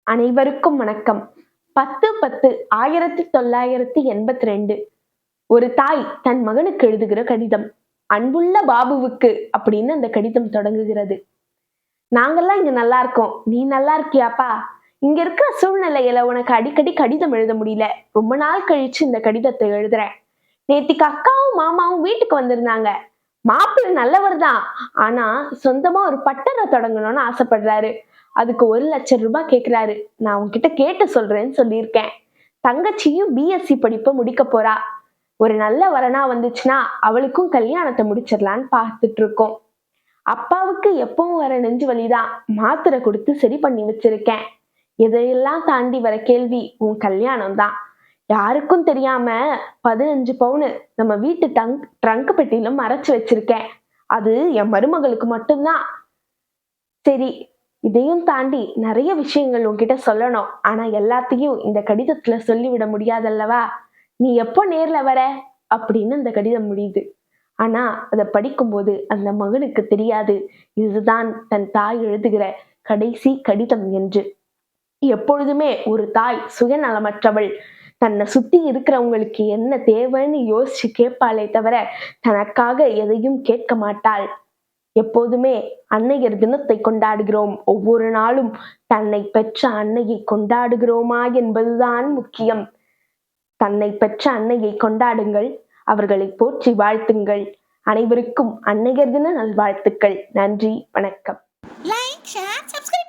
அனைவருக்கும் வணக்கம். 10/10/1982 ஒரு தாய் தன் மகனுக்கு எழுதுகிற கடிதம். அன்புள்ள பாபுவுக்கு அப்படின்னு அந்த கடிதம் தொடங்குகிறது. நாங்கெல்லாம் இங்க நல்லா இருக்கோம். நீ நல்லா இருக்கியாப்பா? இங்க இருக்கிற சூழ்நிலையில உனக்கு அடிக்கடி கடிதம் எழுத முடியல. ரொம்ப நாள் கழிச்சு இந்த கடிதத்தை எழுதுறேன். நேத்திக்கு அக்காவும் மாமாவும் வீட்டுக்கு வந்திருந்தாங்க. மாப்பிள்ளை நல்லவர் தான். ஆனா சொந்தமா ஒரு பட்டறை தொடங்கணும்னு ஆசைப்படுறாரு. அதுக்கு 1,00,000 ரூபாய் கேக்குறாரு. நான் உன்கிட்ட கேட்டு சொல்றேன்னு சொல்லியிருக்கேன். தங்கச்சியும் பிஎஸ்சி படிப்பை முடிக்க போறா. ஒரு நல்ல வரனா வந்துச்சுன்னா அவளுக்கும் கல்யாணத்தை முடிச்சிடலான்னு பார்த்துட்டு இருக்கோம். அப்பாவுக்கு எப்பவும் வர நெஞ்சு வலிதான். மாத்திரை கொடுத்து சரி பண்ணி வச்சிருக்கேன். இதையெல்லாம் தாண்டி வர கேள்வி உன் கல்யாணம் தான். யாருக்கும் தெரியாம 15 பவுனு நம்ம வீட்டு ட்ரங்க் பெட்டியில மறைச்சு வச்சிருக்கேன். அது என் மருமகளுக்கு மட்டும்தான். சரி, இதையும் தாண்டி நிறைய விஷயங்கள் உன்கிட்ட சொல்லணும். ஆனா எல்லாத்தையும் இந்த கடிதத்துல சொல்லிவிட முடியாதல்லவா? நீ எப்போ நேர்ல வர அப்படின்னு அந்த கடிதம் முடியுது. ஆனா அதை படிக்கும்போது அந்த மகனுக்கு தெரியாது இதுதான் தன் தாய் எழுதுகிற கடைசி கடிதம் என்று. எப்பொழுதுமே ஒரு தாய் சுயநலமற்றவள். தன்னை சுத்தி இருக்கிறவங்களுக்கு என்ன தேவைன்னு யோசிச்சு கேட்பாளே தவிர தனக்காக எதையும் கேட்க மாட்டாள். எப்போதுமே அன்னையர் தினத்தை கொண்டாடுகிறோம். ஒவ்வொரு நாளும் தன்னை பெற்ற அன்னையை கொண்டாடுகிறோமா என்பதுதான் முக்கியம். தன்னை பெற்ற அன்னையை கொண்டாடுங்கள். அவர்களை போற்றி வாழ்த்துங்கள். அனைவருக்கும் அன்னையர் தின நல்வாழ்த்துக்கள். நன்றி, வணக்கம். Like, share, subscribe